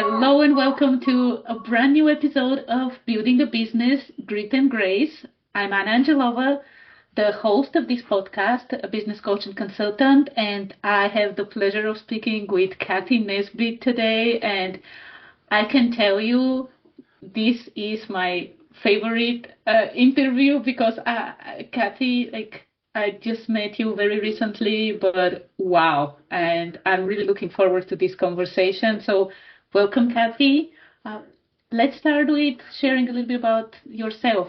Hello and welcome to a brand new episode of Building a Business, Grit and Grace. I'm Anna Angelova, the host of this podcast, a business coach and consultant, and I have the pleasure of speaking with Cathy Nesbitt today. And I can tell you, this is my favorite interview because Cathy, I just met you very recently, but wow, and I'm really looking forward to this conversation. So, welcome, Cathy. Uh, let's start with sharing a little bit about yourself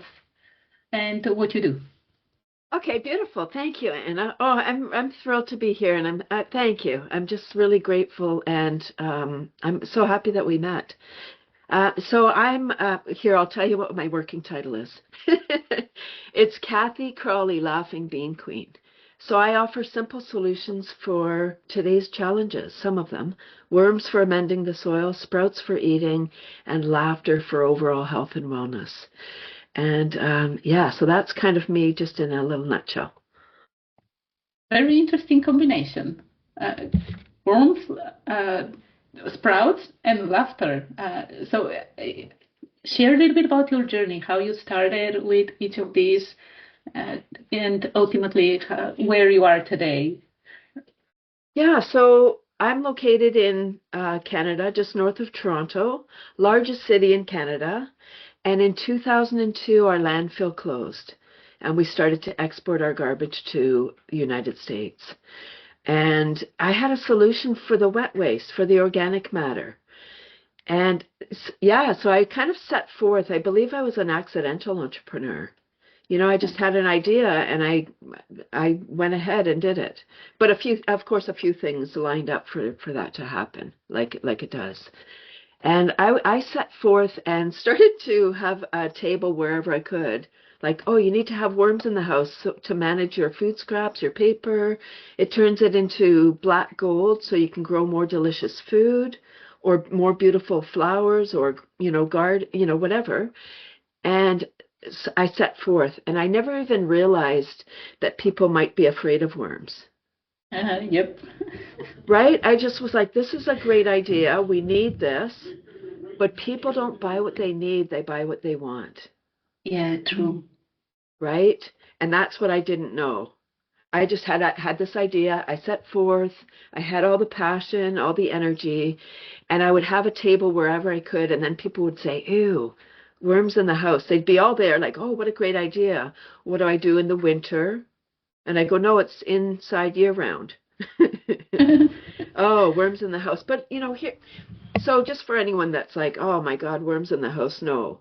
and what you do. Okay, beautiful. Thank you, Anna. Oh, I'm thrilled to be here, and thank you. I'm just really grateful, and I'm so happy that we met. So I'm here. I'll tell you what my working title is. It's Cathy Crawly, Laughing Bean Queen. So I offer simple solutions for today's challenges. Some of them: worms for amending the soil, sprouts for eating, and laughter for overall health and wellness. And yeah, so that's kind of me just in a little nutshell. Very interesting combination. Uh, Worms, uh, sprouts, and laughter. Share a little bit about your journey, how you started with each of these, uh, and ultimately where you are today. Yeah, so I'm located in Canada, just north of Toronto, largest city in Canada. And in 2002, our landfill closed, and we started to export our garbage to the United States. And I had a solution for the wet waste, for the organic matter. And yeah, so I kind of set forth, I believe I was an accidental entrepreneur. I just had an idea and I went ahead and did it. But of few things lined up for that to happen, like it does. And I set forth and started to have a table wherever I could. Like, oh, you need to have worms in the house to manage your food scraps, your paper. It turns it into black gold so you can grow more delicious food or more beautiful flowers or, whatever. And I set forth, and I never even realized that people might be afraid of worms. Yep. Right? I just was like, this is a great idea. We need this. But people don't buy what they need, they buy what they want. Yeah, true. Right? And that's what I didn't know. I just had this idea. I set forth. I had all the passion, all the energy, and I would have a table wherever I could. And then people would say, "Ew, worms in the house." They'd be all there, like, "Oh, what a great idea. What do I do in the winter?" And I go, "No, it's inside year round." Oh, worms in the house. But here. So just for anyone that's like, "Oh my God, worms in the house," no.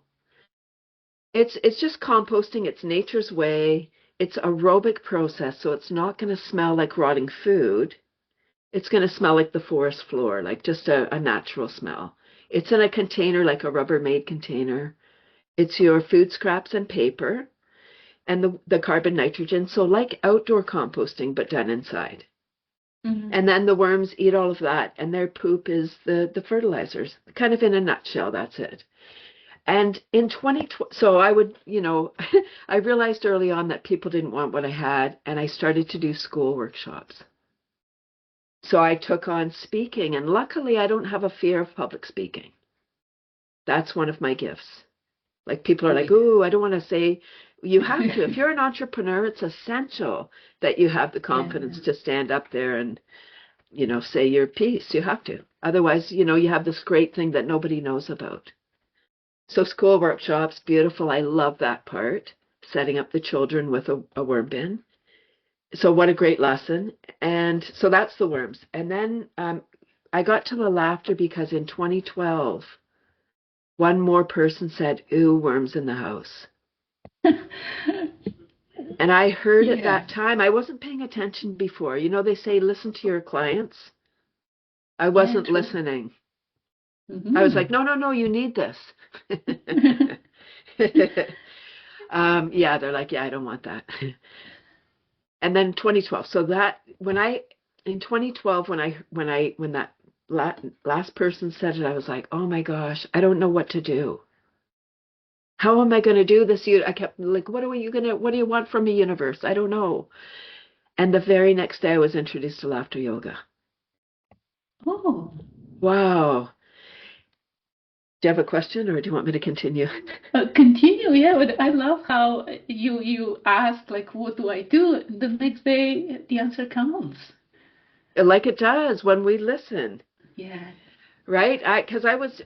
It's just composting. It's nature's way. It's aerobic process, so it's not going to smell like rotting food. It's going to smell like the forest floor, like just a natural smell. It's in a container, like a Rubbermaid container. It's your food scraps and paper and the carbon nitrogen. So like outdoor composting, but done inside. Mhm. And then the worms eat all of that, and their poop is the fertilizers. Kind of in a nutshell, that's it. And in 2020, so I would, I realized early on that people didn't want what I had, and I started to do school workshops. So I took on speaking, and luckily I don't have a fear of public speaking. That's one of my gifts. Like people are like, Great. "Ooh, I don't want to say." You have to. If you're an entrepreneur, it's essential that you have the Yeah. confidence to stand up there and, say your piece. You have to. Otherwise, you have this great thing that nobody knows about. So school workshops, beautiful. I love that part. Setting up the children with a worm bin. So what a great lesson. And so that's the worms. And then I got to the laughter because in 2012, one more person said, "Ooh, worms in the house." And I heard at Yeah. that time, I wasn't paying attention before. They say listen to your clients. I Yeah, wasn't true. listening. I was Hmm. like, no, no, no, you need this. Yeah, they're like, yeah, I don't want that. And then 2012. So that in 2012 when that last person said it, I was like, oh my gosh, I don't know what to do. How am I going to do this? I kept like, what do you want from me, universe? I don't know. And the very next day, I was introduced to laughter yoga. Oh, Wow. Do you have a question or do you want me to continue? Continue, yeah. But I love how you ask like, what do I do? The next day, the answer comes. Like it does when we listen. Yeah. Right? Because I was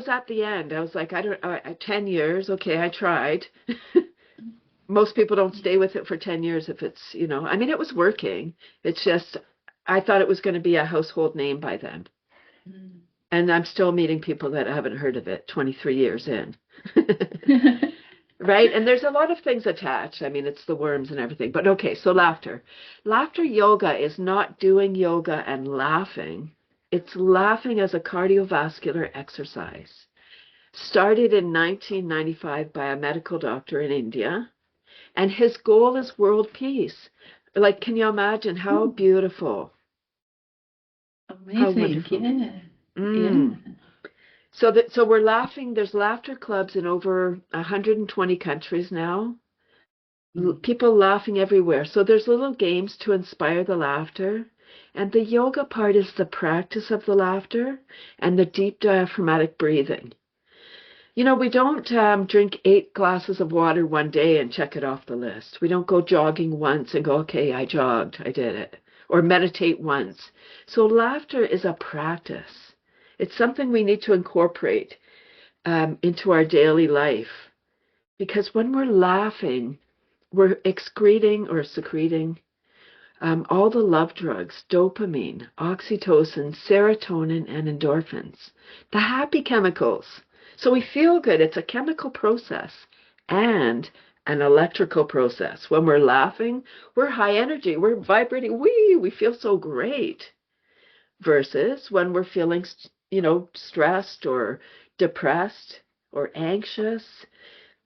at the end. I was like, I don't, 10 years. Okay, I tried. Most people don't stay with it for 10 years if it's, I mean, it was working. It's just, I thought it was going to be a household name by then. Mm. And I'm still meeting people that haven't heard of it 23 years in. Right? And there's a lot of things attached. I mean, it's the worms and everything. But okay, so laughter. Laughter yoga is not doing yoga and laughing. It's laughing as a cardiovascular exercise. Started in 1995 by a medical doctor in India, and his goal is world peace. Like, can you imagine how Oh, beautiful, how amazing. wonderful? Yeah. Mm. Yeah. So we're laughing. There's laughter clubs in over 120 countries now. Mm. People laughing everywhere. So there's little games to inspire the laughter. And the yoga part is the practice of the laughter and the deep diaphragmatic breathing. We don't drink 8 glasses of water one day and check it off the list. We don't go jogging once and go, okay, I jogged, I did it. Or meditate once. So laughter is a practice. It's something we need to incorporate into our daily life. Because when we're laughing, we're excreting or secreting all the love drugs, dopamine, oxytocin, serotonin, and endorphins, the happy chemicals. So we feel good. It's a chemical process and an electrical process. When we're laughing, we're high energy, we're vibrating, we feel so great. Versus when we're feeling, stressed or depressed or anxious,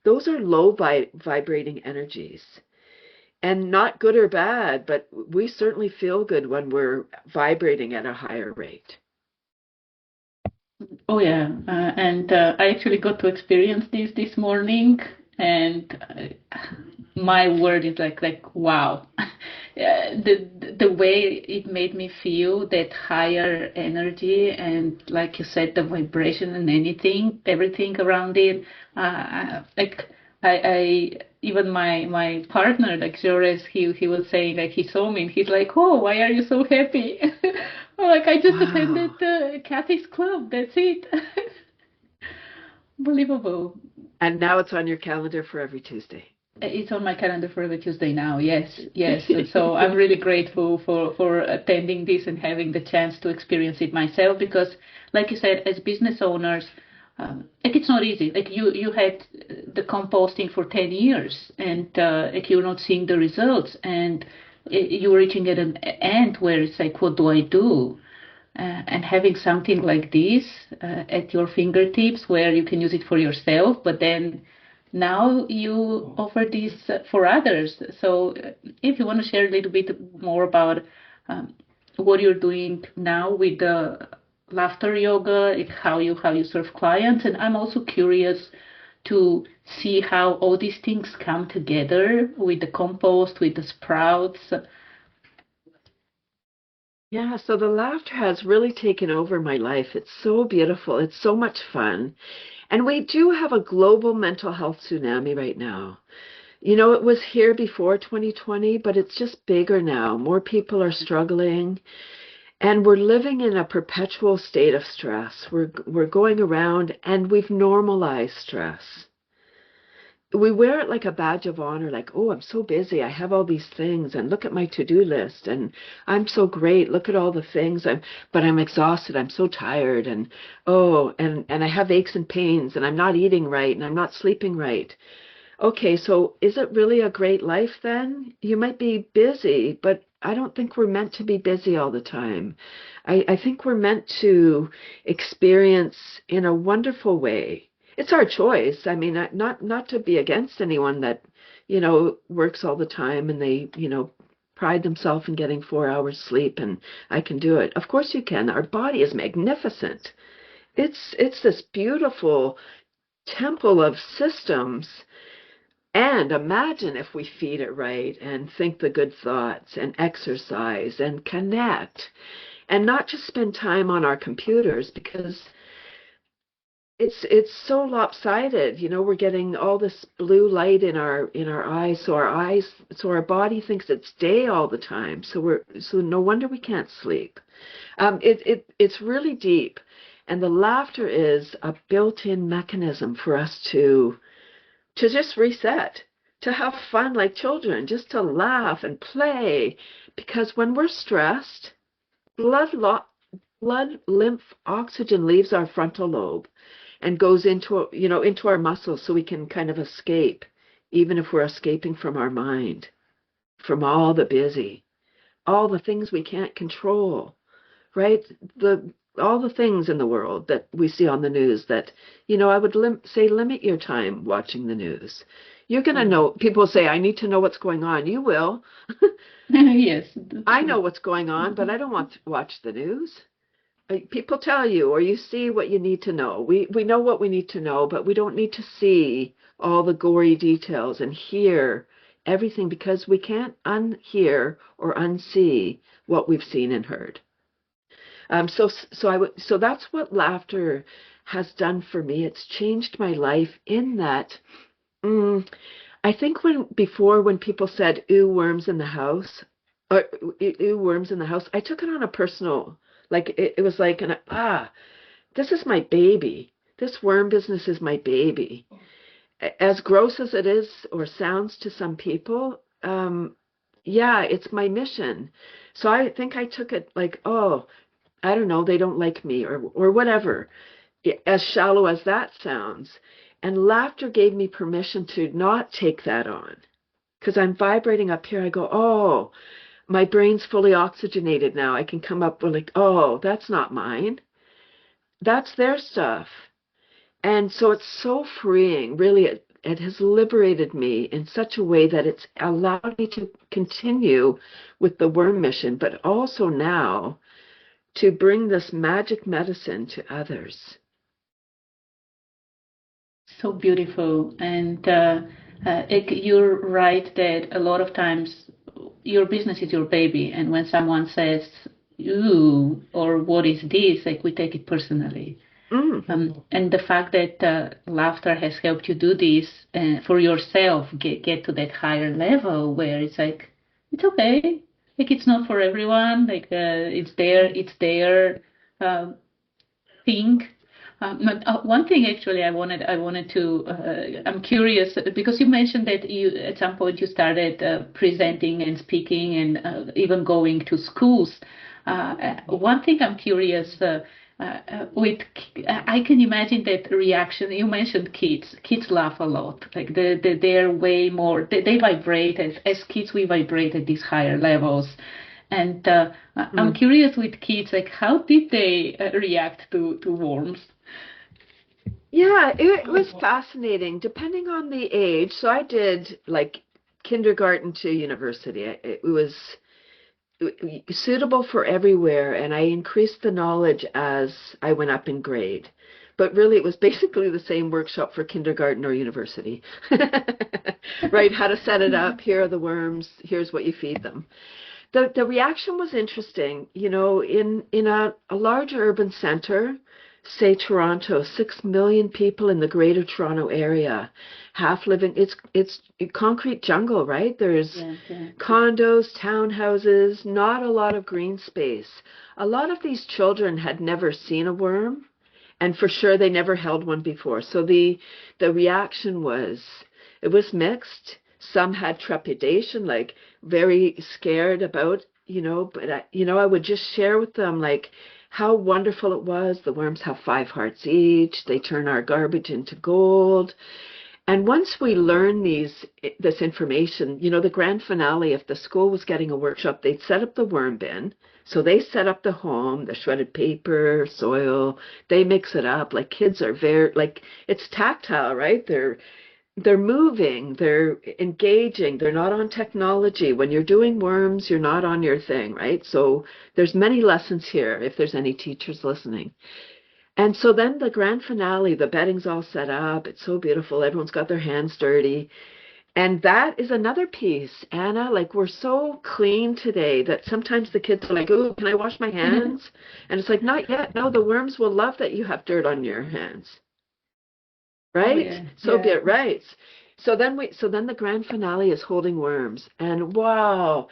those are low vibrating energies. And not good or bad, but we certainly feel good when we're vibrating at a higher rate. Oh yeah, and I actually got to experience this morning, and my word is like wow. The way it made me feel that higher energy and like you said, the vibration and everything around it, like I even my partner, like Joris, he was saying, like he saw me and he's like, oh, why are you so happy? Like I just Wow. attended Cathy's club. That's it. Unbelievable. And now it's on your calendar for every Tuesday. It's on my calendar for every Tuesday now. Yes, yes. So I'm really grateful for attending this and having the chance to experience it myself because, like you said, as business owners, like it's not easy. Like you had the composting for 10 years and like you're not seeing the results and you're reaching at an end where it's like, what do I do? And having something like this at your fingertips where you can use it for yourself, but then now you offer this for others. So if you want to share a little bit more about what you're doing now with the laughter yoga, like how you serve clients, and I'm also curious to see how all these things come together with the compost, with the sprouts. Yeah, so the laughter has really taken over my life. It's so beautiful. It's so much fun. And we do have a global mental health tsunami right now. It was here before 2020, but it's just bigger now. More people are struggling, and we're living in a perpetual state of stress. We're going around and we've normalized stress. We wear it like a badge of honor, like, oh, I'm so busy. I have all these things, and look at my to-do list, and I'm so great. Look at all the things. But I'm exhausted. I'm so tired, and oh, and I have aches and pains, and I'm not eating right, and I'm not sleeping right. Okay, so is it really a great life then? You might be busy, but I don't think we're meant to be busy all the time. I think we're meant to experience in a wonderful way. It's our choice. I mean, not to be against anyone that, works all the time and they, pride themselves in getting 4 hours sleep and I can do it. Of course you can. Our body is magnificent. It's this beautiful temple of systems, and imagine if we feed it right and think the good thoughts and exercise and connect and not just spend time on our computers because it's so lopsided. We're getting all this blue light in our eyes, so our body thinks it's day all the time. So no wonder we can't sleep. It's really deep, and the laughter is a built-in mechanism for us to just reset, to have fun like children, just to laugh and play, because when we're stressed, blood lo blood lymph oxygen leaves our frontal lobe and goes into our muscles so we can kind of escape, even if we're escaping from our mind, from all the things we can't control, right? All the things in the world that we see on the news that, I would say limit your time watching the news. You're going to know, people say, I need to know what's going on. You will. Yes, that's I true. know what's going on, but I don't want to watch the news. People tell you, or you see what you need to know. We know what we need to know, but we don't need to see all the gory details and hear everything because we can't unhear or unsee what we've seen and heard. So that's what laughter has done for me. It's changed my life in that. Mm, I think when people said "ooh, worms in the house," or "ooh, worms in the house," I took it on a personal, like it was like this is my baby. This worm business is my baby. As gross as it is or sounds to some people, yeah, it's my mission. So I think I took it like, oh, I don't know, they don't like me or whatever, as shallow as that sounds. And laughter gave me permission to not take that on. Because I'm vibrating up here, I go, oh, my brain's fully oxygenated now. I can come up with like, oh, that's not mine. That's their stuff. And so it's so freeing. Really, it has liberated me in such a way that it's allowed me to continue with the worm mission, but also now to bring this magic medicine to others. So beautiful. And you're right that a lot of times your business is your baby. And when someone says, ooh, or what is this? Like we take it personally. Mm. And the fact that laughter has helped you do this for yourself, get to that higher level where it's like, it's okay. Like it's not for everyone. Like it's their uh, thing. One thing actually I wanted to I'm curious because you mentioned that you at some point you started presenting and speaking and even going to schools. One thing I'm curious with I can imagine that reaction. You mentioned kids. Kids laugh a lot. Like they're way more. They vibrate as kids. We vibrate at these higher levels. And I'm Mm. curious with kids, like how did they react to worms? Yeah, it was fascinating, depending on the age. So I did like kindergarten to university. It was suitable for everywhere, and I increased the knowledge as I went up in grade. But really, it was basically the same workshop for kindergarten or university. Right? How to set it up. Here are the worms. Here's what you feed them. The reaction was interesting. In a large urban center, say Toronto, 6 million people in the Greater Toronto Area, half living. It's a concrete jungle, right? There's Yeah, yeah. condos, townhouses, not a lot of green space. A lot of these children had never seen a worm, and for sure they never held one before. So the reaction was it was mixed. Some had trepidation, like very scared about, but I would just share with them like how wonderful it was. The worms have 5 hearts each. They turn our garbage into gold. And once we learn this information, the grand finale, if the school was getting a workshop, they'd set up the worm bin. So they set up the home, the shredded paper, soil, they mix it up. Like kids are very, like, it's tactile, right? They're moving, they're engaging, they're not on technology. When you're doing worms, you're not on your thing, right? So there's many lessons here if there's any teachers listening. And so then the grand finale, the bedding's all set up. It's so beautiful. Everyone's got their hands dirty. And that is another piece, Anna. Like we're so clean today that sometimes the kids are like, "Ooh, can I wash my hands?" And it's like, not yet. No, the worms will love that you have dirt on your hands. Oh right? yeah, So yeah. be it, right. So then the grand finale is holding worms, and wow,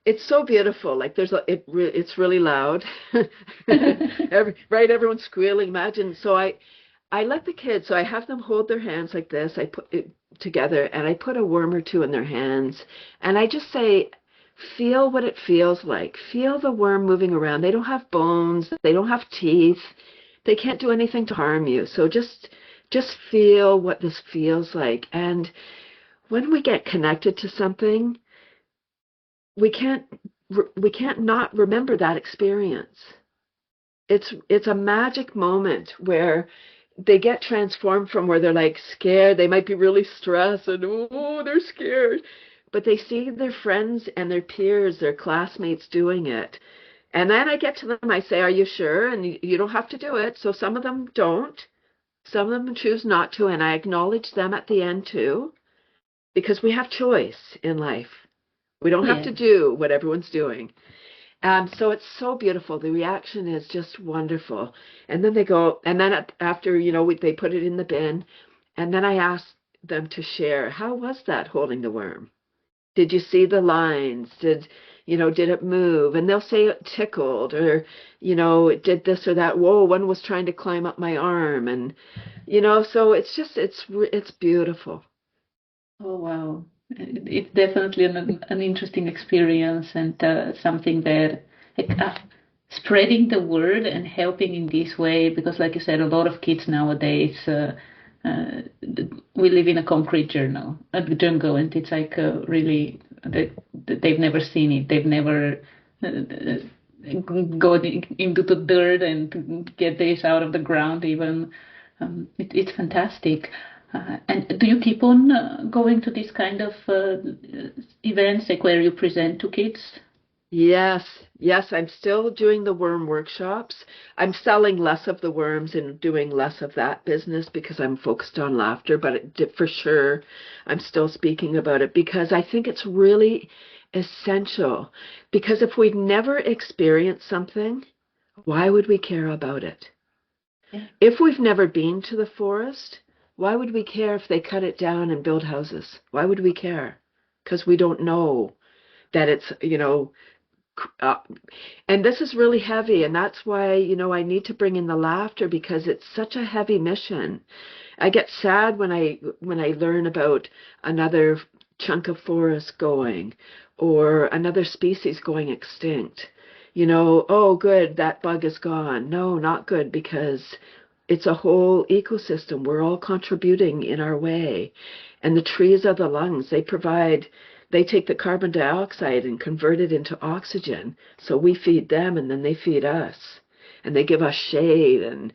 it's so beautiful. Like it's really loud. Everyone's squealing. Imagine. I let the kids. So I have them hold their hands like this. I put it together, and I put a worm or two in their hands, and I just say, feel what it feels like. Feel the worm moving around. They don't have bones. They don't have teeth. They can't do anything to harm you. So just feel what this feels like. And when we get connected to something, we can't we can't not remember that experience. It's a magic moment where they get transformed from where they're like scared, they might be really stressed and oh, they're scared, but they see their friends and their peers, their classmates doing it. And then I get to them, I say, "Are you sure?" And you don't have to do it. So some of them don't. Some of them choose not to, and I acknowledge them at the end too, because we have choice in life. We don't have Yeah. to do what everyone's doing. So it's so beautiful. The reaction is just wonderful. And then they go, and then after, they put it in the bin, and then I ask them to share, how was that holding the worm? Did you see the lines? Did it move? And they'll say it tickled or, it did this or that. Whoa, one was trying to climb up my arm. And, so it's beautiful. Oh wow. It's definitely an interesting experience and something that like, spreading the word and helping in this way because, like you said, a lot of kids nowadays uh, we live in a concrete jungle, and it's like really they've never seen it. They've never go into the dirt and get this out of the ground even. It's fantastic. And do you keep on going to these kind of events, like where you present to kids? Yes, yes, I'm still doing the worm workshops. I'm selling less of the worms and doing less of that business because I'm focused on laughter, but for sure, I'm still speaking about it because I think it's really essential. Because if we've never experienced something, why would we care about it? Yeah. If we've never been to the forest, why would we care if they cut it down and build houses? Why would we care? Because we don't know that it's uh, and this is really heavy, and that's why, I need to bring in the laughter because it's such a heavy mission. I get sad when I learn about another chunk of forest going or another species going extinct. Oh, good, that bug is gone. No, not good because it's a whole ecosystem. We're all contributing in our way. And the trees are the lungs. They take the carbon dioxide and convert it into oxygen. So we feed them and then they feed us. And they give us shade and,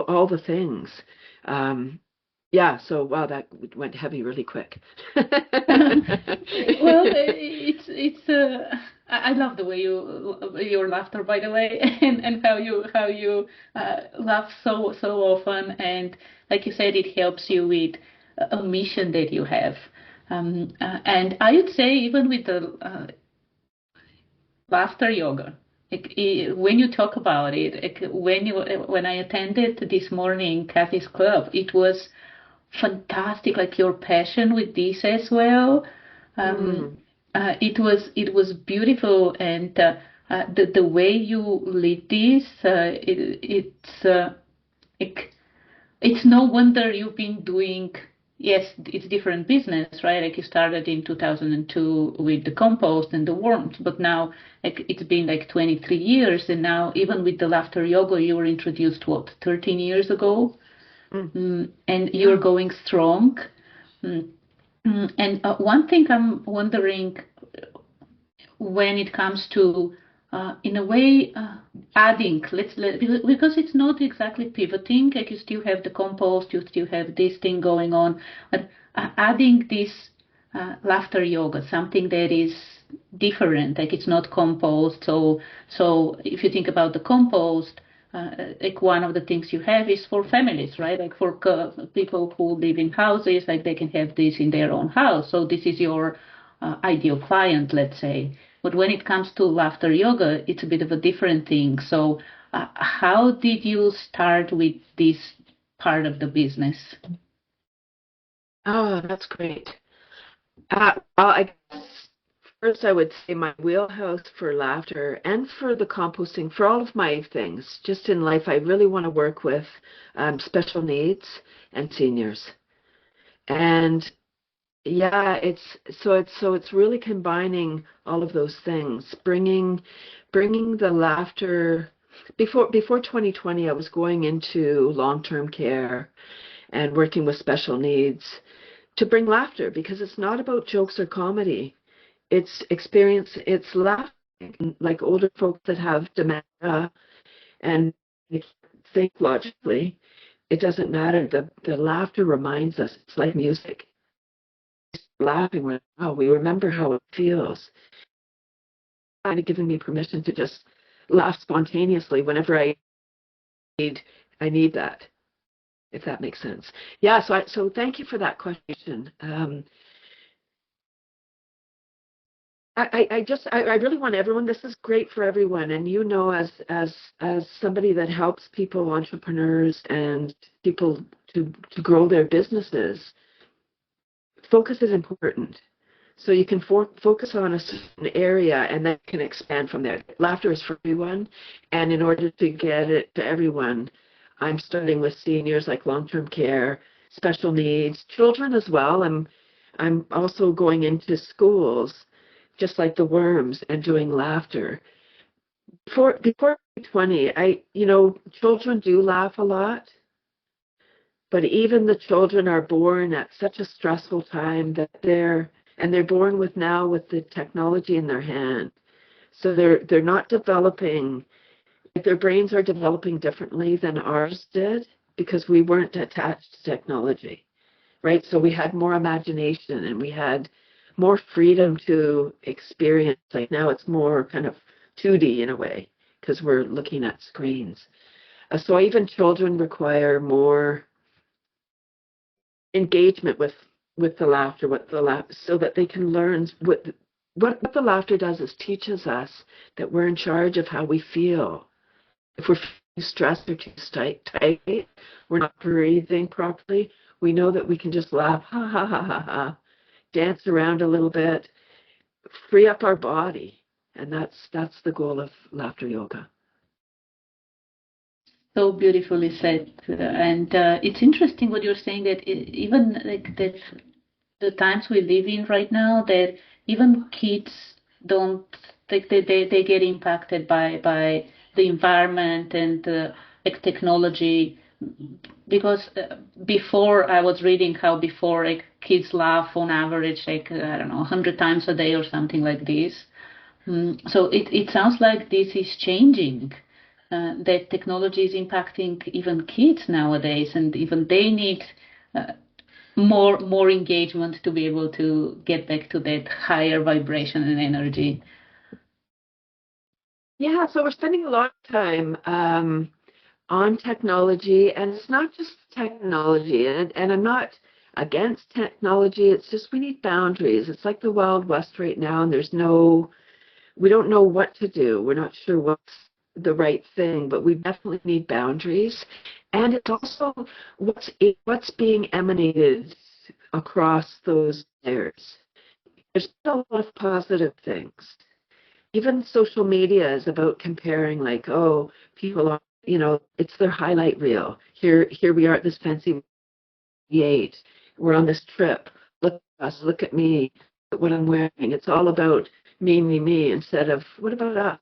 all the things. Um, yeah, so wow, that went heavy really quick. Well, I love the way your laughter, by the way, and how you laugh so often, and like you said, it helps you with a mission that you have. And I would say even with the laughter yoga. When you talk about it, when I attended this morning Cathy's club, it was fantastic. Like your passion with this as well. Um, Mm, it was beautiful, and the way you lead this, it, it's no wonder you've been doing, yes, it's different business, right? Like you started in 2002 with the compost and the worms, but now like it's been like 23 years. And now even with the laughter yoga, you were introduced, what, 13 years ago? mm, And you're yeah. going strong. Mm, and one thing I'm wondering when it comes to, in a way, adding, because it's not exactly pivoting, like you still have the compost, you still have this thing going on, but adding this laughter yoga, something that is different, like it's not compost. So if you think about the compost, like one of the things you have is for families, right? Like for people who live in houses, like they can have this in their own house. So this is your ideal client, let's say. But when it comes to laughter yoga, it's a bit of a different thing. So how did you start with this part of the business? Oh, that's great. Well, I guess first I would say my wheelhouse for laughter and for the composting, for all of my things, just in life, I really want to work with special needs and seniors. And yeah, it's really combining all of those things, bringing the laughter. Before 2020, I was going into long-term care and working with special needs to bring laughter because it's not about jokes or comedy. It's experience, it's laughing, like older folks that have dementia and they can't think logically. It doesn't matter. The laughter reminds us. It's like music. Laughing when oh, we remember how it feels. Kind of giving me permission to just laugh spontaneously whenever need I need that, if that makes sense. Yeah, so thank you for that question. I really want everyone. This is great for everyone, and you know, as somebody that helps people, entrepreneurs, and people to grow their businesses, focus is important. So you can focus on a certain area and then can expand from there. Laughter is for everyone, and in order to get it to everyone, I'm starting with seniors like long-term care, special needs, children as well. I'm also going into schools, just like the worms, and doing laughter. Before 20, children do laugh a lot, but even the children are born at such a stressful time that they're born with now with the technology in their hand. So they're not developing, their brains are developing differently than ours did because we weren't attached to technology, right? So we had more imagination and we had more freedom to experience. Like now it's more kind of 2D in a way because we're looking at screens. So even children require more engagement with the laughter, so that they can learn what the laughter does is teaches us that we're in charge of how we feel. If we're too stressed or too tight, we're not breathing properly, we know that we can just laugh, ha ha ha ha ha, dance around a little bit, free up our body, and that's the goal of laughter yoga. So beautifully said. And it's interesting what you're saying that even like that the times we live in right now, that even kids don't like they get impacted by the environment and like technology, because before I was reading how before like kids laugh on average like I don't know 100 times a day or something like this. So it sounds like this is changing. That technology is impacting even kids nowadays, and even they need uh, more engagement to be able to get back to that higher vibration and energy. Yeah, so we're spending a lot of time on technology, and it's not just technology, and I'm not against technology. It's just we need boundaries. It's like the Wild West right now, and we don't know what to do. We're not sure what's the right thing, but we definitely need boundaries. And it's also what's being emanated across those layers. There's a lot of positive things. Even social media is about comparing, like, oh, people are, it's their highlight reel. Here we are at this fancy V8. We're on this trip. Look at us. Look at me. Look at what I'm wearing. It's all about me, instead of what about us?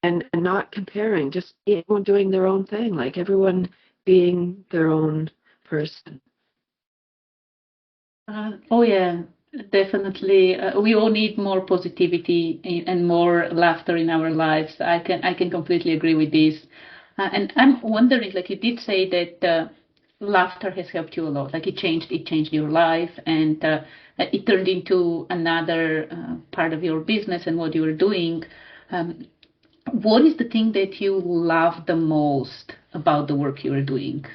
And not comparing, just everyone doing their own thing, like everyone being their own person. Oh yeah, definitely. We all need more positivity and more laughter in our lives. I can completely agree with this. And I'm wondering, like you did say that laughter has helped you a lot. Like it changed your life, and it turned into another part of your business and what you were doing. Um, what is the thing that you love the most about the work you are doing?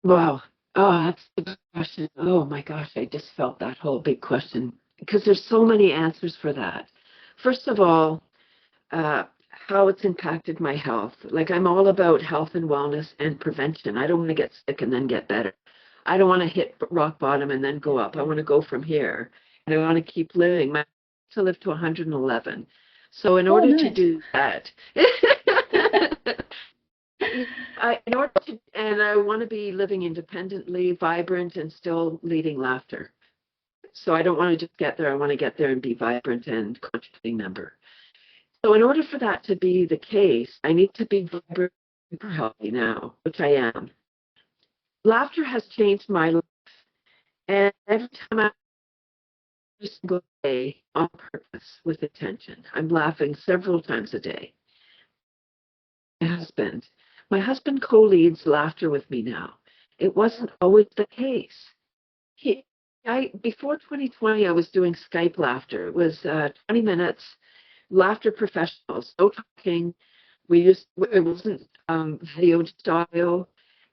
Wow. Oh, that's a good question. Oh my gosh, I just felt that whole big question because there's so many answers for that. First of all, uh, how it's impacted my health. Like I'm all about health and wellness and prevention. I don't want to get sick and then get better. I don't want to hit rock bottom and then go up. I want to go from here, and I want to keep living. My to live to 111. So in Oh, order to nice. do that, in order to, and I want to be living independently, vibrant, and still leading laughter. So I don't want to just get there. I want to get there and be vibrant and contributing member. So in order for that to be the case, I need to be vibrant, super healthy now, which I am. Laughter has changed my life, and every time I every single day on purpose with intention, I'm laughing several times a day. My husband, my husband co-leads laughter with me now. It wasn't always the case. He, before 2020, I was doing Skype laughter. It was 20 minutes, laughter professionals, no talking. It wasn't video, just audio,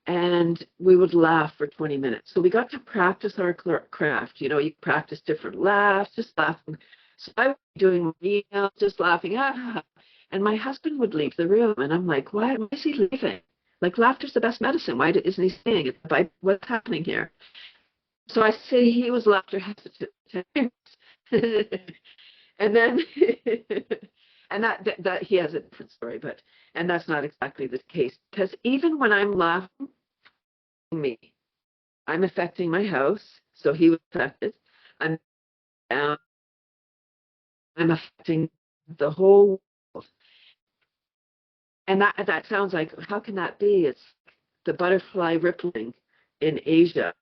and we would laugh for 20 minutes. So we got to practice our craft. You know, you practice different laughs, just laughing. So I was doing emails, just laughing, ah, and my husband would leave the room, and I'm like, why is he leaving? Like, laughter's the best medicine. Why isn't he staying? What's happening here? So I say he was laughter hesitant. And then, and that he has a different story, but, and that's not exactly the case. Because even when I'm laughing, me, I'm affecting my house. So he was affected. I'm, uh, I'm affecting the whole world. And that sounds like, how can that be? It's the butterfly rippling in Asia,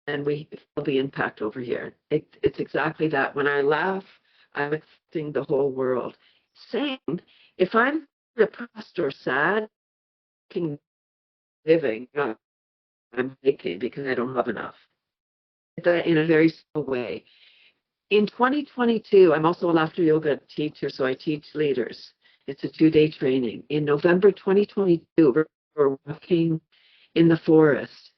and we feel the impact over here. It's exactly that. When I laugh, I'm affecting the whole world. Same, if I'm depressed or sad, living, I'm making because I don't have enough. In a very simple way. In 2022, I'm also a laughter yoga teacher, so I teach leaders. It's a 2-day training. In November 2022, we're walking in the forest.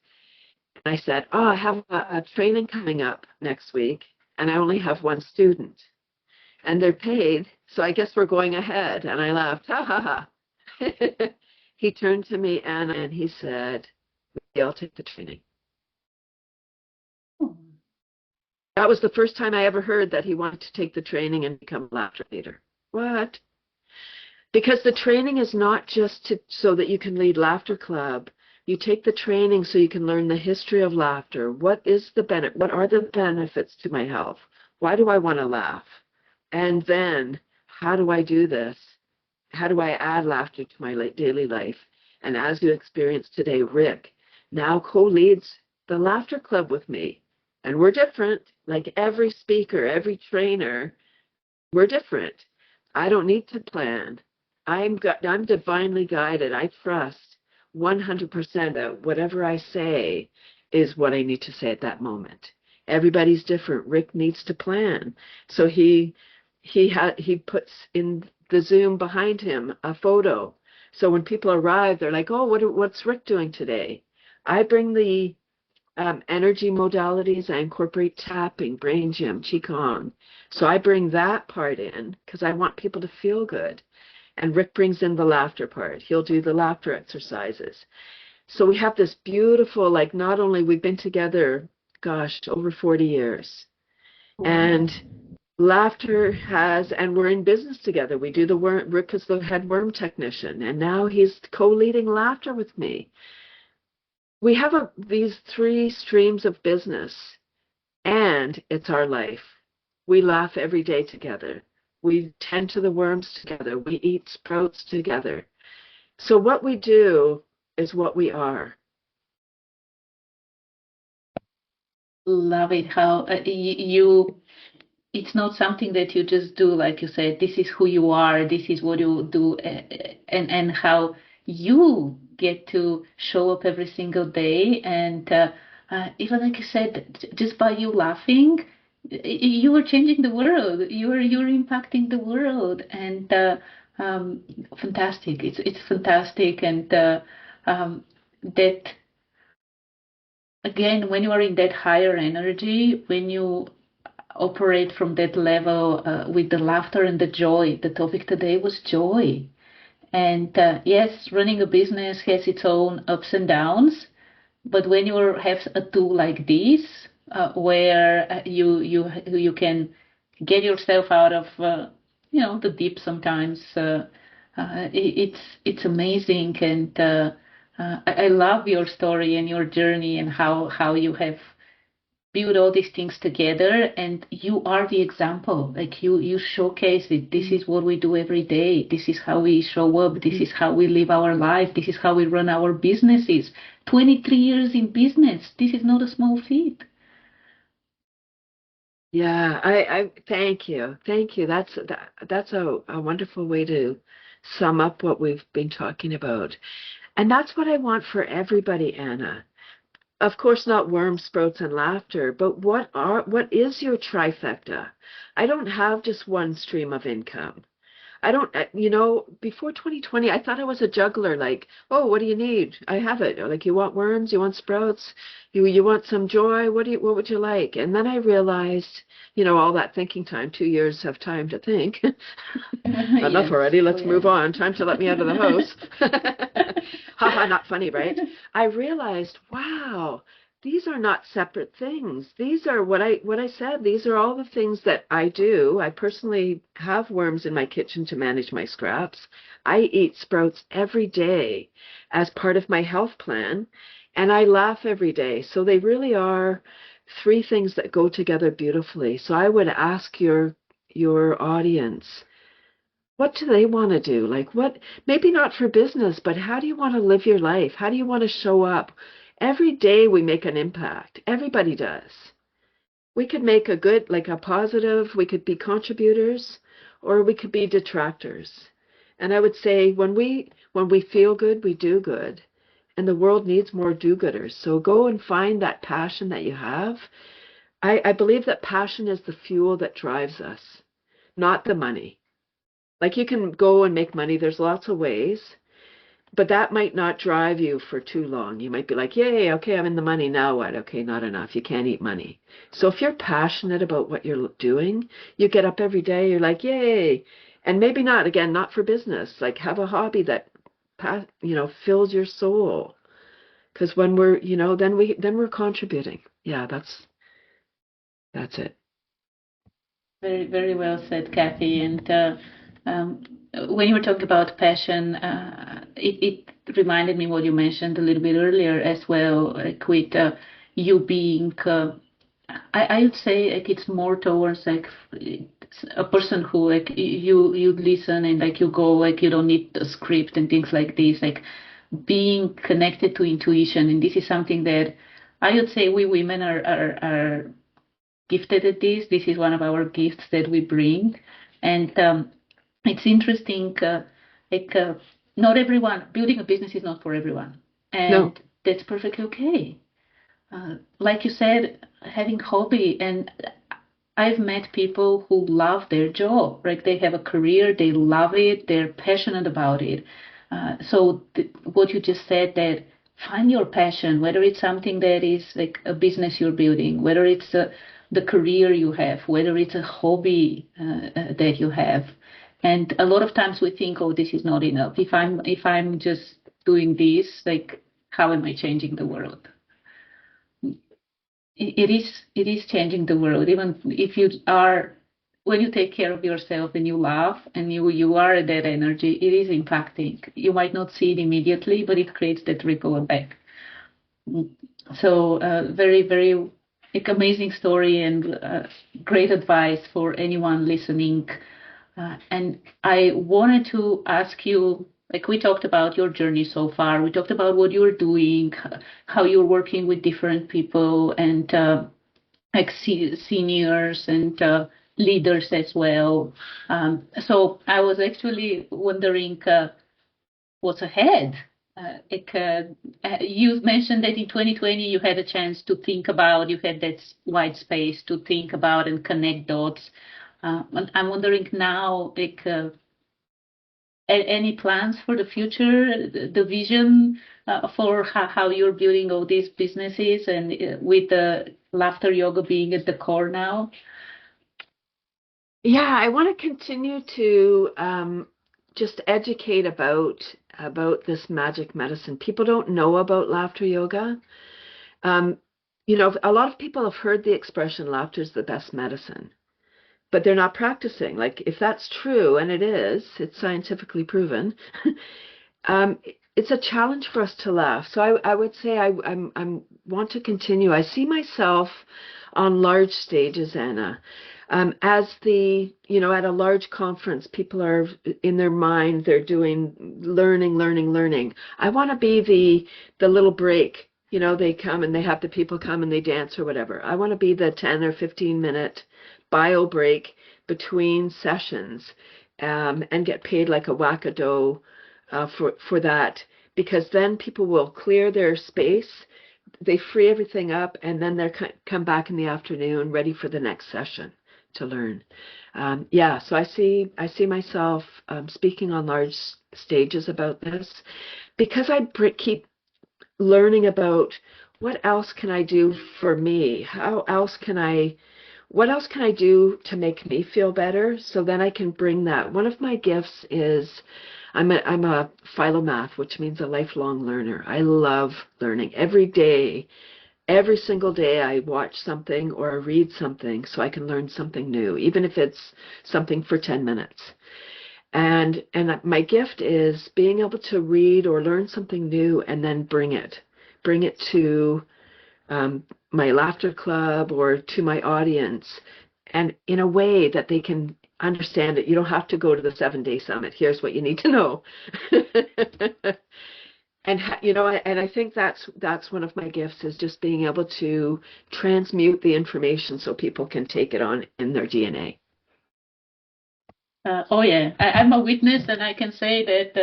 And I said, oh, I have a training coming up next week, and I only have one student. And they're paid, so I guess we're going ahead. And I laughed, ha ha ha. He turned to me, Anna, and he said, yeah, I'll take the training. Oh, That was the first time I ever heard that he wanted to take the training and become a laughter leader. What? Because the training is not just so that you can lead Laughter Club. You take the training so you can learn the history of laughter. What are the benefits to my health? Why do I want to laugh? And then, how do I do this? How do I add laughter to my daily life? And as you experienced today, Rick now co-leads the Laughter Club with me. And we're different, like every speaker, every trainer, we're different. I don't need to plan. I'm divinely guided. I trust 100% that whatever I say is what I need to say at that moment. Everybody's different. Rick needs to plan. So he puts in the Zoom behind him a photo. So when people arrive, they're like, "Oh, what's Rick doing today?" I bring the energy modalities. I incorporate tapping, brain gym, qigong. So I bring that part in because I want people to feel good. And Rick brings in the laughter part. He'll do the laughter exercises. So we have this beautiful, like, not only we've been together, gosh, over 40 years. And laughter has, and we're in business together. We do the worm. Rick is the head worm technician, and now he's co-leading laughter with me. We have these 3 streams of business, and it's our life. We laugh every day together. We tend to the worms together. We eat sprouts together. So what we do is what we are. love it how it's not something that you just do, like you said, this is who you are, this is what you do, and how you get to show up every single day. And even like you said, just by you laughing, you are changing the world. You're impacting the world, and fantastic. It's fantastic, and that again, when you are in that higher energy, when you operate from that level with the laughter and the joy. The topic today was joy. And yes, running a business has its own ups and downs. But when you have a tool like this, where you can get yourself out of the deep sometimes, it's amazing, and I love your story and your journey and how you have build all these things together, and you are the example. Like you showcase it. This is what we do every day. This is how we show up. This is how we live our life. This is how we run our businesses. 23 years in business, this is not a small feat. Yeah, I thank you. Thank you. That's a wonderful way to sum up what we've been talking about. And that's what I want for everybody, Anna. Of course, not worms, sprouts, and laughter, but what is your trifecta? I don't have just one stream of income. I don't, before 2020, I thought I was a juggler. Like, oh, what do you need? I have it. Like, you want worms? You want sprouts? You want some joy? What would you like? And then I realized, all that thinking time, 2 years of time to think. Enough Yes. already. Oh, Let's yeah. move on. Time to let me out of the house. Haha, not funny, right? I realized, wow, these are not separate things. These are what I said. These are all the things that I do. I personally have worms in my kitchen to manage my scraps. I eat sprouts every day as part of my health plan, and I laugh every day. So they really are three things that go together beautifully. So I would ask your audience, what do they want to do? Like what, maybe not for business, but how do you want to live your life? How do you want to show up? Every day we make an impact. Everybody does. We could make a good, like a positive, we could be contributors or we could be detractors. And I would say when we feel good, we do good. And the world needs more do-gooders. So go and find that passion that you have. I believe that passion is the fuel that drives us, not the money. Like you can go and make money, there's lots of ways, but that might not drive you for too long. You might be like, yay, okay, I'm in the money, now what? Okay, not enough. You can't eat money. So if you're passionate about what you're doing, you get up every day, you're like, yay. And maybe not, again, not for business. Like have a hobby that, fills your soul. Because when we're, then we're contributing. Yeah, that's it. Very, very well said, Kathy. And um, when you were talking about passion, it reminded me what you mentioned a little bit earlier as well, like with you being, I would say like it's more towards like a person who like you listen and like you go like you don't need a script and things like this, like being connected to intuition. And this is something that I would say we women are gifted at this. This is one of our gifts that we bring, and it's interesting. Like not everyone building a business is not for everyone, No. and that's perfectly okay. Like you said, having hobby, and I've met people who love their job. Like they have a career, they love it, they're passionate about it. What you just said, that find your passion, whether it's something that is like a business you're building, whether it's the career you have, whether it's a hobby that you have. And a lot of times we think, oh, this is not enough. If I'm just doing this, like, how am I changing the world? It is changing the world. Even if you are, when you take care of yourself and you laugh and you are that energy, it is impacting. You might not see it immediately, but it creates that ripple effect. So very, very like, amazing story, and great advice for anyone listening. And I wanted to ask you, like we talked about your journey so far, we talked about what you're doing, how you're working with different people, and like seniors and leaders as well. So I was actually wondering what's ahead. You mentioned that in 2020 you had a chance to think about, you had that wide space to think about and connect dots. And I'm wondering now, like, any plans for the future, the vision for how you're building all these businesses, and with the laughter yoga being at the core now? Yeah, I want to continue to just educate about this magic medicine. People don't know about laughter yoga. Um, a lot of people have heard the expression laughter is the best medicine, but they're not practicing. Like if that's true, and it is, it's scientifically proven, um, it's a challenge for us to laugh. So I would say I'm want to continue. I see myself on large stages, Anna. As at a large conference, people are in their mind, they're doing learning. I want to be the little break. They come and they have the people come and they dance or whatever. I want to be the 10 or 15-minute bio break between sessions, and get paid like a wackadoe for that, because then people will clear their space, they free everything up, and then they come back in the afternoon ready for the next session to learn. So I see myself speaking on large stages about this, because I keep learning about what else can I do for me? What else can I do to make me feel better? So then I can bring that. One of my gifts is I'm a philomath, which means a lifelong learner. I love learning. Every single day I watch something or read something so I can learn something new, even if it's something for 10 minutes. And my gift is being able to read or learn something new and then bring it to my laughter club or to my audience, and in a way that they can understand it. You don't have to go to the 7-day summit. Here's what you need to know. And I think that's one of my gifts, is just being able to transmute the information so people can take it on in their DNA. Oh yeah, I'm a witness, and I can say that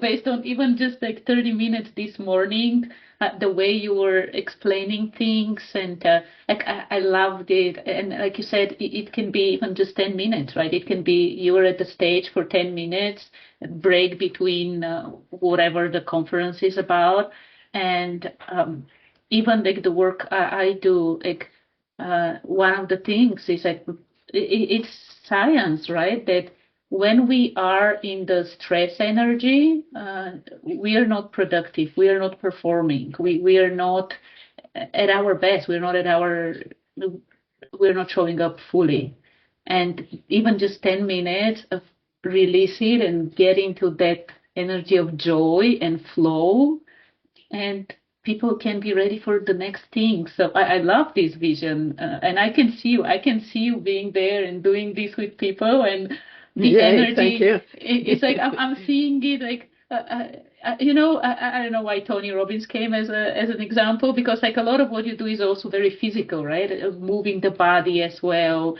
based on even just like 30 minutes this morning, the way you were explaining things, and I loved it. And like you said, it can be even just 10 minutes, right? It can be you were at the stage for 10 minutes, break between whatever the conference is about, and even like the work I do, like one of the things is like it's science, right? That when we are in the stress energy, we are not productive. We are not performing. We are not at our best. We're not showing up fully. And even just 10 minutes of release it and get into that energy of joy and flow, and people can be ready for the next thing. So I love this vision, and I can see you. I can see you being there and doing this with people, and the energy. Thank you. It's like I'm seeing it like. I don't know why Tony Robbins came as an example, because like a lot of what you do is also very physical, right? Moving the body as well.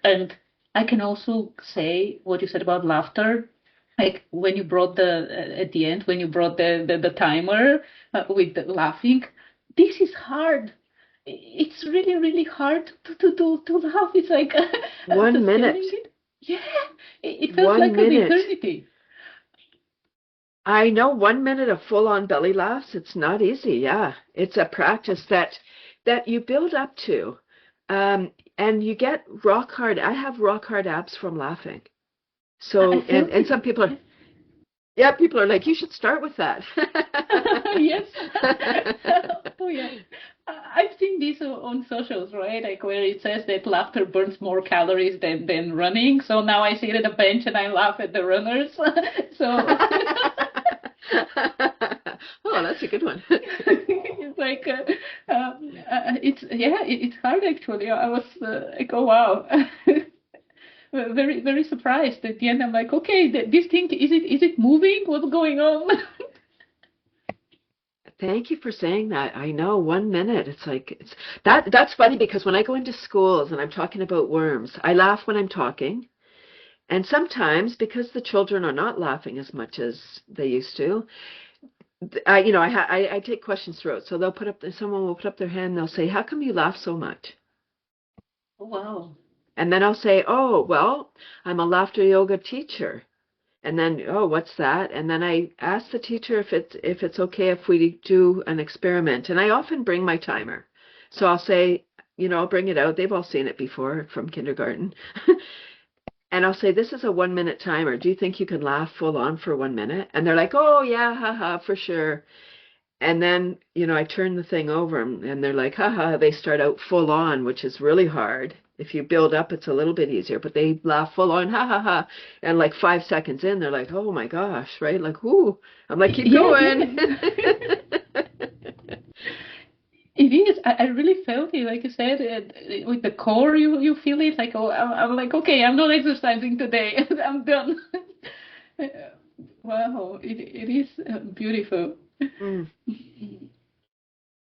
And I can also say what you said about laughter. Like when you brought at the end, when you brought the timer with the laughing, this is hard. It's really, really hard to laugh. It's like 1 minute. Yeah, it feels like an eternity. I know 1 minute of full-on belly laughs, it's not easy. Yeah, it's a practice that you build up to, and you get rock hard. I have rock hard abs from laughing. So, and some people are like, you should start with that. Yes. Oh yeah. I've seen this on socials, right? Like where it says that laughter burns more calories than running. So now I sit at a bench and I laugh at the runners. So. Oh, that's a good one. It's like it's hard actually. I was like, oh wow. Very, very surprised. At the end, I'm like, okay, this thing, is it moving? What's going on? Thank you for saying that. I know 1 minute. It's like that's funny, because when I go into schools and I'm talking about worms, I laugh when I'm talking, and sometimes because the children are not laughing as much as they used to, I take questions through it. So someone will put up their hand and they'll say, "How come you laugh so much?" Wow. And then I'll say, "Oh, well, I'm a laughter yoga teacher." And then, "Oh, what's that?" And then I ask the teacher if it's okay if we do an experiment. And I often bring my timer. So I'll say, I'll bring it out. They've all seen it before from kindergarten. And I'll say, this is a 1 minute timer. Do you think you can laugh full on for 1 minute? And they're like, oh, yeah, haha, for sure. And then, I turn the thing over and they're like, haha, they start out full on, which is really hard. If you build up, it's a little bit easier, but they laugh full on, ha ha ha. And like 5 seconds in, they're like, oh my gosh, right? Like, ooh, I'm like, keep Yeah, going. yeah. It is. I really felt it, like you said, with the core, you feel it. Like, oh, I'm like, okay, I'm not exercising today. I'm done. Wow, it is beautiful. Mm.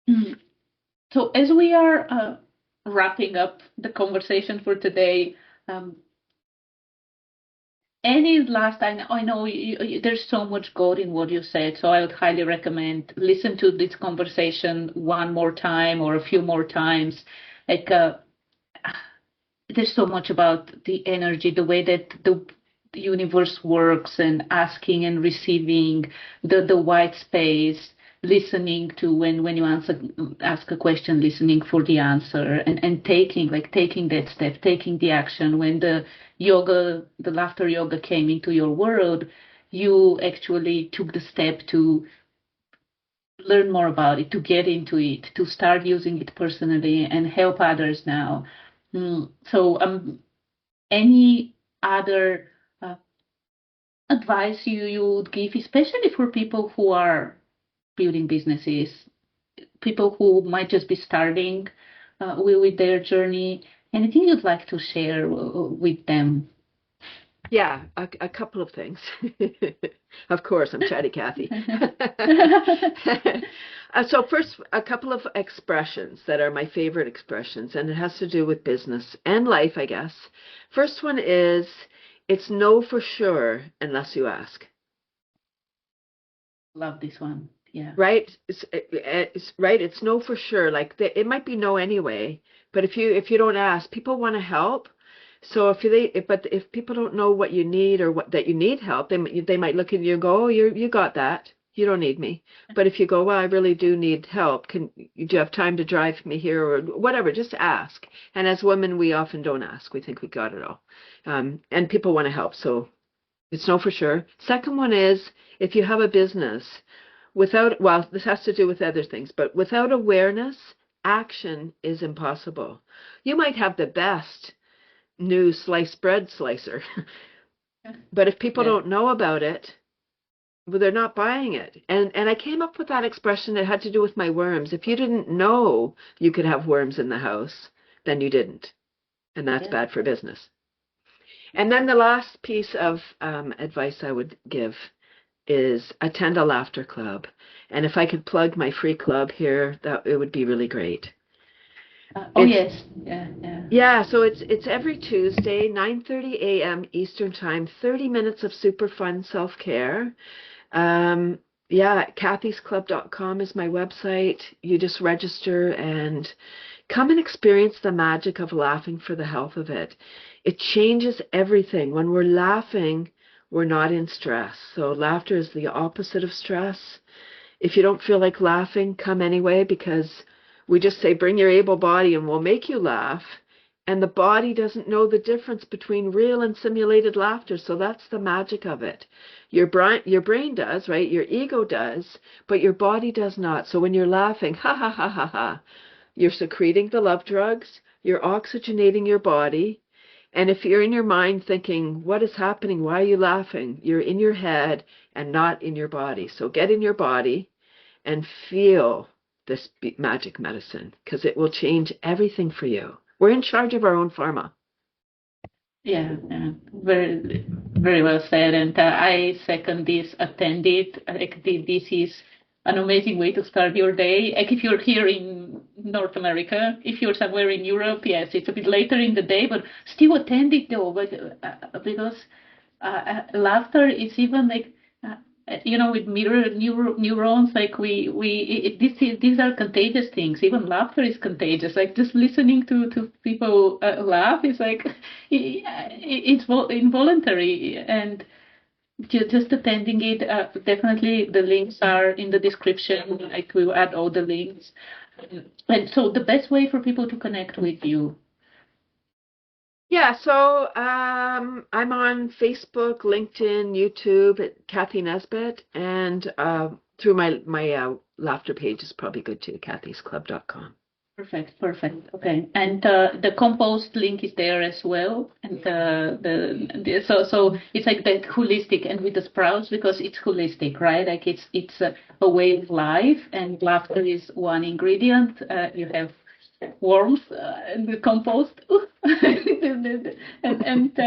Mm. So as we are wrapping up the conversation for today, um, any last, I know there's so much gold in what you said, so I would highly recommend listen to this conversation one more time or a few more times. Like, there's so much about the energy, the way that the universe works, and asking and receiving, the white space, listening to when you ask a question, listening for the answer, and taking that step, taking the action. When the laughter yoga came into your world, you actually took the step to learn more about it, to get into it, to start using it personally and help others now. So any other uh, advice you would give, especially for people who are building businesses, people who might just be starting with their journey? Anything you'd like to share with them? Yeah, a couple of things. Of course, I'm chatty Cathy. So first, a couple of expressions that are my favorite expressions, and it has to do with business and life, I guess. First one is, it's no for sure unless you ask. Love this one. Yeah. Right? It's right. It's no for sure. Like it might be no anyway, but if you don't ask, people want to help. So but if people don't know what you need or what that you need help, they might look at you and go, oh, you got that. You don't need me. But if you go, well, I really do need help. Do you have time to drive me here or whatever? Just ask. And as women, we often don't ask. We think we got it all. And people want to help. So it's no for sure. Second one is, if you have a business, well, this has to do with other things, but without awareness, action is impossible. You might have the best new sliced bread slicer, but if people Yeah. don't know about it, well, they're not buying it. And I came up with that expression that had to do with my worms. If you didn't know you could have worms in the house, then you didn't. And that's Yeah. bad for business. And then the last piece of advice I would give is attend a laughter club. And if I could plug my free club here, that it would be really great. Oh It's yes. Yeah. Yeah. Yeah, so it's every Tuesday, 9:30 a.m. Eastern Time, 30 minutes of super fun self-care. Um, yeah, kathysclub.com is my website. You just register and come and experience the magic of laughing for the health of it. It changes everything. When we're laughing, we're not in stress. So laughter is the opposite of stress. If you don't feel like laughing, come anyway, because we just say, bring your able body and we'll make you laugh. And the body doesn't know the difference between real and simulated laughter. So that's the magic of it. Your brain does, right? Your ego does, but your body does not. So when you're laughing, ha ha ha ha ha, you're secreting the love drugs, you're oxygenating your body. And if you're in your mind thinking, what is happening? Why are you laughing? You're in your head and not in your body. So get in your body and feel this magic medicine because it will change everything for you. We're in charge of our own pharma. Yeah, yeah, very, very well said. And I second this. Attend it. Like this is an amazing way to start your day. Like if you're here in North America, if you're somewhere in Europe, yes, it's a bit later in the day, but still attend it though. But because laughter is even like with neurons, like these are contagious things. Even laughter is contagious. Like just listening to people laugh is like it's involuntary, and just attending it. Definitely, the links are in the description. Like we will add all the links. And so the best way for people to connect with you. Yeah, so I'm on Facebook, LinkedIn, YouTube at Cathy Nesbitt, and through my laughter page is probably good too, cathysclub.com. Perfect, perfect. Okay, and the compost link is there as well, and so it's like that holistic, and with the sprouts because it's holistic, right? Like it's a way of life, and laughter is one ingredient. You have worms in the compost, and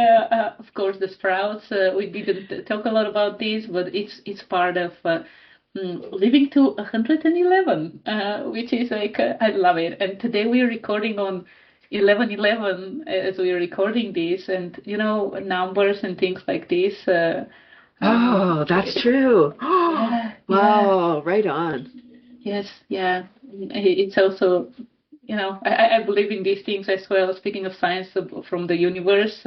of course the sprouts. We didn't talk a lot about this, but it's part of. Living to 111, which is like, I love it. And today we're recording on 11/11 as we're recording this, and numbers and things like this. Oh, that's true. Yeah, yeah, Wow, right on. yes, yeah. It's also, I believe in these things as well. Speaking of science from the universe,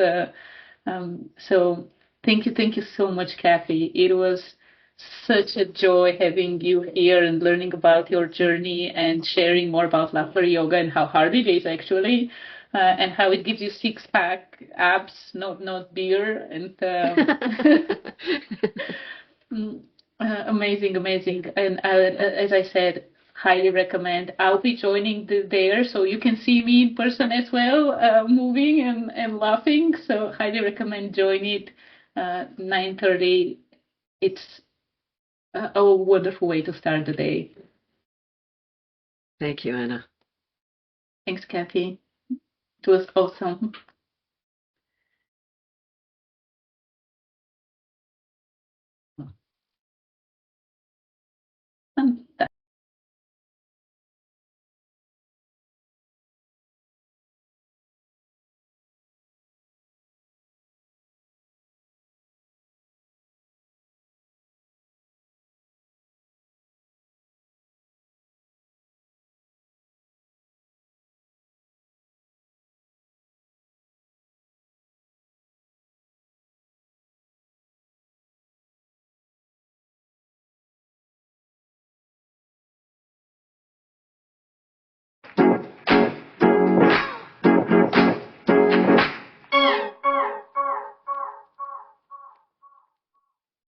so thank you so much, Kathy. It was such a joy having you here and learning about your journey and sharing more about laughter yoga and how hard it is actually, and how it gives you six-pack abs, not beer, and amazing, amazing. And as I said, highly recommend. I'll be joining there, so you can see me in person as well, moving and laughing. So highly recommend join it. 9:30. It's a wonderful way to start the day. Thank you, Anna. Thanks, Kathy. It was awesome.